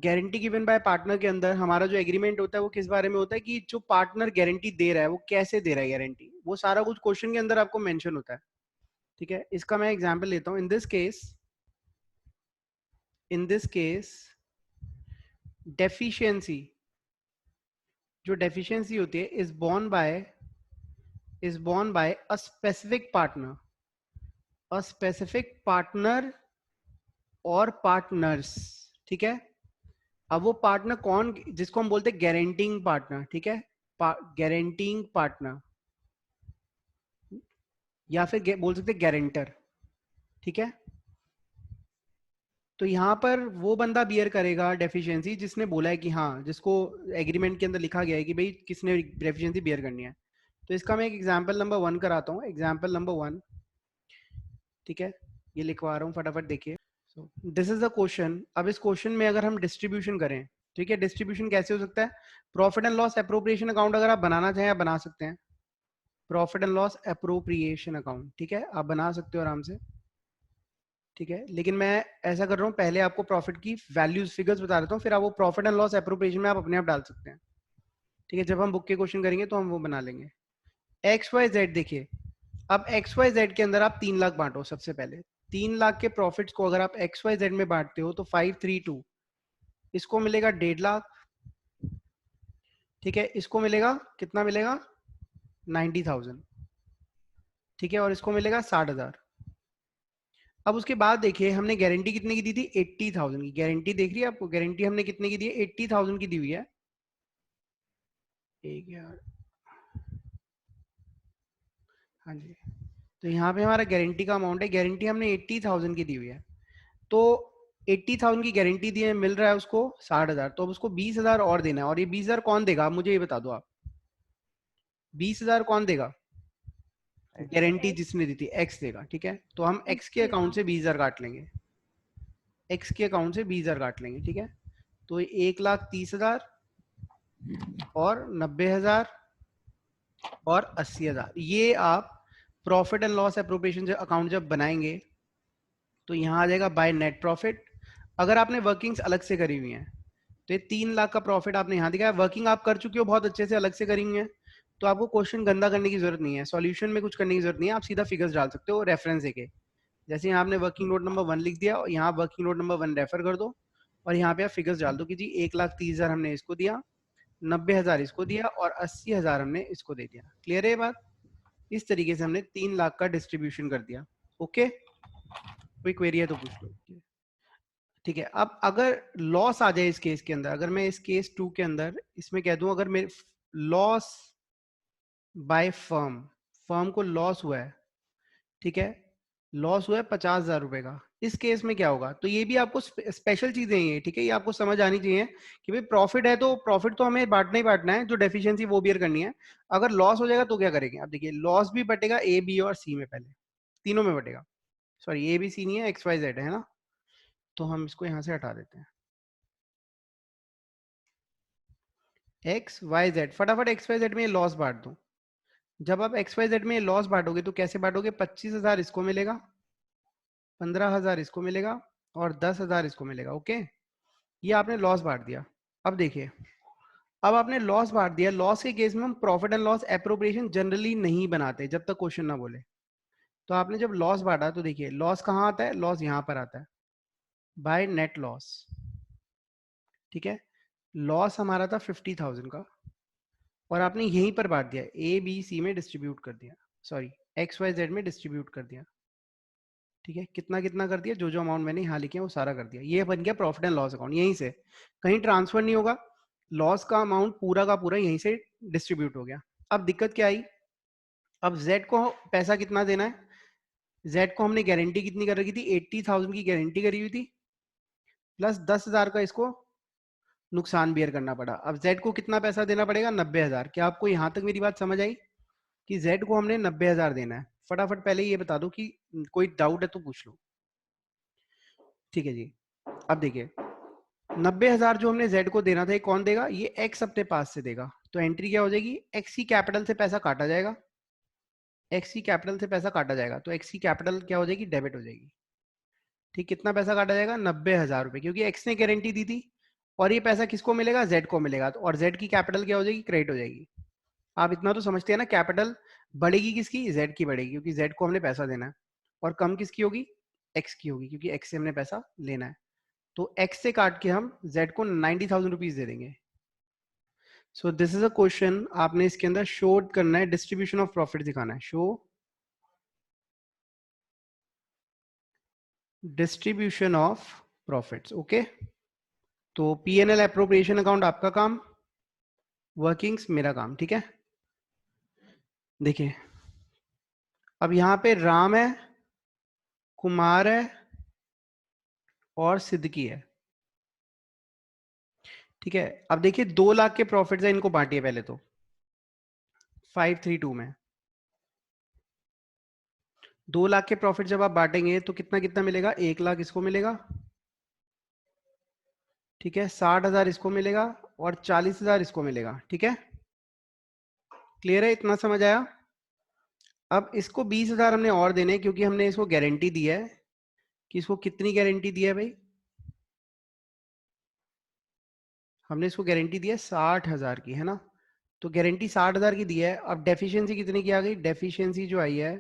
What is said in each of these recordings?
Guarantee given by partner के अंदर हमारा जो एग्रीमेंट होता है वो किस बारे में होता है कि जो पार्टनर गारंटी दे रहा है वो कैसे दे रहा है गारंटी, वो सारा कुछ क्वेश्चन के अंदर आपको मेंशन होता है। ठीक है, इसका मैं एग्जांपल लेता हूं। इन दिस केस डेफिशिएंसी, जो डेफिशिएंसी होती है is borne by a specific partner और पार्टनर्स। ठीक है, अब वो पार्टनर कौन, जिसको हम बोलते हैं गारंटिंग पार्टनर। ठीक है, गारंटिंग पार्टनर या फिर बोल सकते हैं गारंटर। ठीक है, तो यहाँ पर वो बंदा बियर करेगा डेफिशिएंसी जिसने बोला है कि हाँ, जिसको एग्रीमेंट के अंदर लिखा गया है कि भाई किसने डेफिशिएंसी बियर करनी है। तो इसका मैं एक एग्जांपल नंबर 1 कराता हूँ। एग्जांपल नंबर 1, ठीक है, ये लिखवा रहा हूँ, फटाफट देखिए। So this is the question. अब इस क्वेश्चन में अगर हम डिस्ट्रीब्यूशन करें, ठीक है, डिस्ट्रीब्यूशन कैसे हो सकता है? Profit and loss appropriation account अगर आप बनाना चाहें आप बना सकते हैं। Profit and loss appropriation account, ठीक है, आप बना सकते हो आराम से। ठीक है, लेकिन मैं ऐसा कर रहा हूँ, पहले आपको प्रॉफिट की वैल्यूज फिगर्स बता देता हूँ, फिर आप वो प्रॉफिट एंड लॉस अप्रोप्रिएशन में आप अपने आप डाल सकते हैं। ठीक है, जब हम बुक के क्वेश्चन करेंगे तो हम वो बना लेंगे। एक्स वाई जेड देखिए, अब एक्स वाई जेड के अंदर आप 3 लाख बांटो। सबसे पहले 3 लाख के प्रॉफिट्स को अगर आप एक्स वाई जेड में बांटते हो तो 532, इसको मिलेगा 1.5 लाख। ठीक है, इसको मिलेगा कितना मिलेगा? 90,000। ठीक है, और इसको मिलेगा 60,000। अब उसके बाद देखिए हमने गारंटी कितने की दी थी? 80,000 की गारंटी दिख रही है आपको? गारंटी हमने कितने की दी है? 80,000 की दी हुई है। एक यार, हाँ जी, तो यहाँ पे हमारा गारंटी का अमाउंट है, गारंटी हमने 80,000 की दी हुई है। तो 80,000 की गारंटी दी है, मिल रहा है उसको 60,000, तो अब उसको 20,000 और देना है। और ये 20,000 कौन देगा? आप मुझे ये बता दो। आप 20,000 कौन देगा? गारंटी जिसने दी थी एक्स देगा। ठीक है, तो हम एक्स के अकाउंट से 20,000 काट लेंगे। एक्स के अकाउंट से 20,000 काट लेंगे। ठीक है, तो 1,30,000 और 90,000 और 80,000, ये आप profit and loss appropriation account जब बनाएंगे तो यहाँ आ जाएगा बाय नेट प्रॉफिट। अगर आपने वर्किंग्स अलग से करी हुई हैं तो ये 3 लाख का प्रॉफिट आपने यहाँ दिखाया। वर्किंग आप कर चुके हो बहुत अच्छे से, अलग से करी हुई है, तो आपको क्वेश्चन गंदा करने की जरूरत नहीं है, सॉल्यूशन में कुछ करने की जरूरत नहीं है, आप सीधा फिगर्स डाल सकते हो रेफरेंस देके। जैसे यहाँ आपने वर्किंग नोट नंबर 1 लिख दिया और यहाँ वर्किंग नोट नंबर 1 रेफर कर दो और यहाँ पे आप फिगर्स डाल दो कि जी 1,30,000 हमने इसको दिया, 90,000 इसको दिया और 80,000 हमने इसको दे दिया। क्लियर है ये बात? इस तरीके से हमने 3 लाख का डिस्ट्रीब्यूशन कर दिया। ओके, कोई क्वेरी है तो पूछ लो। ठीक है, अब अगर लॉस आ जाए इस केस के अंदर, अगर मैं इस केस 2 के अंदर इसमें कह दूं अगर मेरे लॉस बाय फर्म, फर्म को लॉस हुआ है, ठीक है, लॉस हुआ है 50,000 रुपए का, इस केस में क्या होगा? तो ये भी आपको स्पेशल चीजें हैं ये, ठीक है, ये आपको समझ आनी चाहिए कि भाई प्रॉफिट है तो प्रॉफिट तो हमें बांटना ही बांटना है, जो डेफिशिएंसी वो बियर करनी है। अगर लॉस हो जाएगा तो क्या करेंगे? आप देखिए, लॉस भी बटेगा ए बी और सी में, पहले तीनों में बटेगा। सॉरी, ए बी सी नहीं है, एक्स वाई जेड है ना, तो हम इसको यहां से हटा देते हैं। एक्स वाई जेड, फटाफट एक्स वाई जेड में लॉस बांट दो। जब आप एक्स वाई जेड में लॉस बांटोगे तो कैसे बांटोगे? 25,000 इसको मिलेगा, 15,000 इसको मिलेगा और 10,000 इसको मिलेगा। ओके, ये आपने लॉस बांट दिया। अब देखिए, अब आपने लॉस बांट दिया, लॉस के केस में हम profit and loss appropriation generally नहीं बनाते जब तक क्वेश्चन ना बोले। तो आपने जब लॉस बांटा तो देखिए लॉस कहाँ आता है? लॉस यहाँ पर आता है बाय नेट लॉस। ठीक है, लॉस हमारा था 50,000 का और आपने यहीं पर बांट दिया, ए बी सी में डिस्ट्रीब्यूट कर दिया, सॉरी एक्स वाई जेड में डिस्ट्रीब्यूट कर दिया। ठीक है, कितना कितना कर दिया? जो जो अमाउंट मैंने यहाँ लिखे हैं वो सारा कर दिया। ये बन गया प्रॉफिट एंड लॉस अकाउंट, यहीं से कहीं ट्रांसफर नहीं होगा, लॉस का अमाउंट पूरा का पूरा यहीं से डिस्ट्रीब्यूट हो गया। अब दिक्कत क्या आई? अब जेड को पैसा कितना देना है? जेड को हमने गारंटी कितनी कर रखी थी? 80,000 की गारंटी करी हुई थी, प्लस 10,000 का इसको नुकसान बियर करना पड़ा। अब जेड को कितना पैसा देना पड़ेगा? 90,000। क्या आपको यहां तक मेरी बात समझ आई कि जेड को हमने 90,000 देना है? फटाफट पहले ये बता दो कि कोई डाउट है तो पूछ लो। ठीक है जी, अब देखिए 90,000 जो हमने जेड को देना था, ये कौन देगा? ये एक्स अपने पास से देगा। तो एंट्री क्या हो जाएगी? एक्स की कैपिटल से पैसा काटा जाएगा, एक्स की कैपिटल से पैसा काटा जाएगा, तो एक्स की कैपिटल क्या हो जाएगी? डेबिट हो जाएगी। ठीक, कितना पैसा काटा जाएगा? 90,000 रुपए, क्योंकि एक्स ने गारंटी दी थी और ये पैसा किसको मिलेगा, जेड को मिलेगा, और जेड की कैपिटल क्या हो जाएगी, क्रेडिट हो जाएगी। आप इतना तो समझते हैं ना, कैपिटल बढ़ेगी किसकी, जेड की बढ़ेगी, क्योंकि जेड को हमने पैसा देना है, और कम किसकी होगी, एक्स की होगी, क्योंकि एक्स से हमने पैसा लेना है। तो एक्स से काट के हम जेड को 90,000 रुपीज दे देंगे। So this is a question, आपने इसके अंदर शो करना है, डिस्ट्रीब्यूशन ऑफ प्रॉफिट दिखाना है, show distribution of profits. Okay, तो पीएनएल एप्रोप्रिएशन अकाउंट आपका काम, वर्किंग्स मेरा काम, ठीक है। देखिए अब यहां पे राम है, कुमार है और सिद्दीकी है, ठीक है। अब देखिए 2 लाख के प्रॉफिट है, इनको बांटिए पहले तो 532 में। 2 लाख के प्रॉफिट जब आप बांटेंगे तो कितना कितना मिलेगा, 1 लाख इसको मिलेगा, ठीक है, 60,000 इसको मिलेगा और 40,000 इसको मिलेगा, ठीक है। क्लियर है, इतना समझ आया। अब इसको 20,000 हमने और देने, क्योंकि हमने इसको गारंटी दी है, कि इसको कितनी गारंटी दी है भाई, हमने इसको गारंटी दी है 60,000 की, है ना। तो गारंटी 60,000 की दी है। अब डेफिशिएंसी कितनी की आ गई, डेफिशिएंसी जो आई है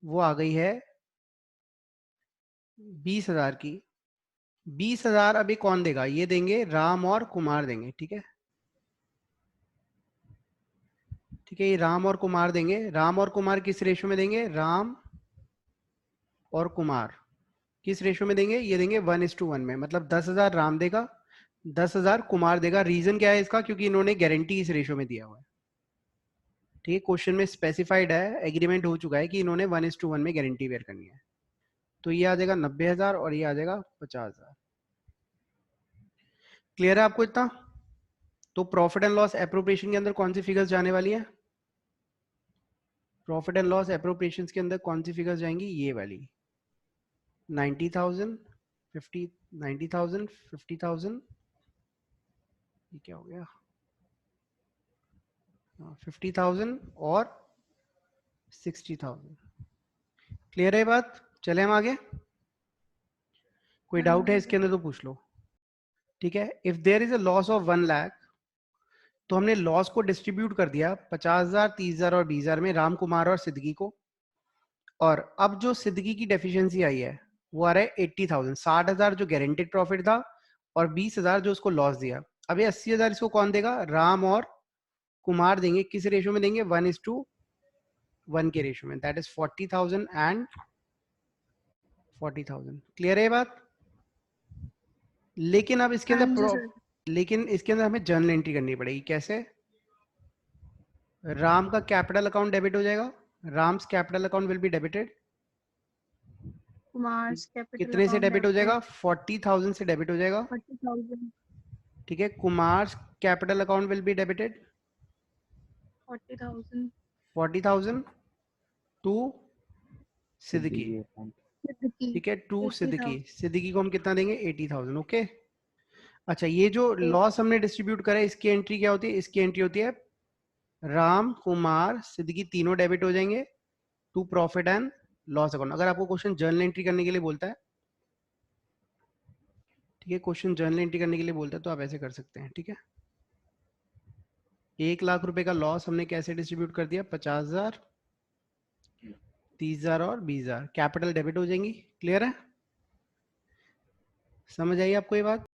वो आ गई है 20,000 की। 20,000 अभी कौन देगा, ये देंगे राम और कुमार देंगे, ठीक है। ठीक है, ये राम और कुमार देंगे। राम और कुमार किस रेशो में देंगे, राम और कुमार किस रेशो में देंगे, ये देंगे 1:1 में, मतलब 10,000 राम देगा, 10,000 कुमार देगा। रीजन क्या है इसका, क्योंकि इन्होंने गारंटी इस रेशो में दिया हुआ है, ठीक है। क्वेश्चन में स्पेसिफाइड है, एग्रीमेंट हो चुका है कि इन्होंने 1:1 में गारंटी बेयर करनी है। तो ये आ जाएगा 90,000 और ये आ जाएगा 50,000। क्लियर है आपको इतना। तो प्रॉफिट एंड लॉस एप्रोप्रिएशन के अंदर कौन सी फिगर्स जाने वाली है, प्रॉफिट एंड लॉस एप्रोप्रिएशन के अंदर कौन सी फिगर्स जाएंगी, ये वाली 90,000, 50, 90,000, 50,000, ये क्या हो गया, 50,000 और 60,000। क्लियर है बात, चले हम आगे। कोई हाँ डाउट है जी इसके सर। अंदर तो पूछ लो, ठीक है। If there is a loss of 1 lakh, तो हमने लॉस को डिस्ट्रीब्यूट कर दिया 50,000, 30,000 और 20,000 में, राम कुमार और सिद्दीकी को। और अब जो सिद्दीकी की डेफिशिएंसी आई है वो आ रहा है 80,000, 60,000 जो गारंटेड प्रॉफिट था और 20,000 जो उसको लॉस दिया। अब ये 80,000 इसको कौन देगा, राम और कुमार देंगे। किस रेशो में देंगे, 1:1 के रेशो में, दैट इज 40,000 एंड 40,000। क्लियर है ये बात। लेकिन अब इसके हाँ जी अंदर सर। लेकिन इसके अंदर हमें जर्नल एंट्री करनी पड़ेगी। कैसे, राम का कैपिटल अकाउंट डेबिट हो जाएगा, Ram's capital account will be debited. Kumars capital कितने से अकाउंट डेबिट हो डेबिटेड जाएगा, 40,000 से डेबिट हो जाएगा, 40,000। ठीक है। Kumar capital account will be debited 40,000। 40,000 to Siddiqui, Siddiqui account. Siddiqui ठीक है, टू सिद्दीकी। 80,000। सिद्दीकी को हम कितना देंगे, 80,000। ओके। अच्छा, ये जो ओके। लॉस हमने डिस्ट्रीब्यूट करा है, इसकी एंट्री क्या होती है, इसकी एंट्री होती है राम कुमार सिद्दीकी तीनों डेबिट हो जाएंगे to profit and loss account. अगर आपको क्वेश्चन जर्नल एंट्री करने के लिए बोलता है, ठीक है, क्वेश्चन जर्नल एंट्री करने के लिए बोलता है तो आप ऐसे कर सकते हैं, ठीक है। 1 लाख रुपए का लॉस हमने कैसे डिस्ट्रीब्यूट कर दिया, 50,000, 30,000 और 20,000, कैपिटल डेबिट हो जाएंगी। क्लियर है, समझ आई आपको ये बात।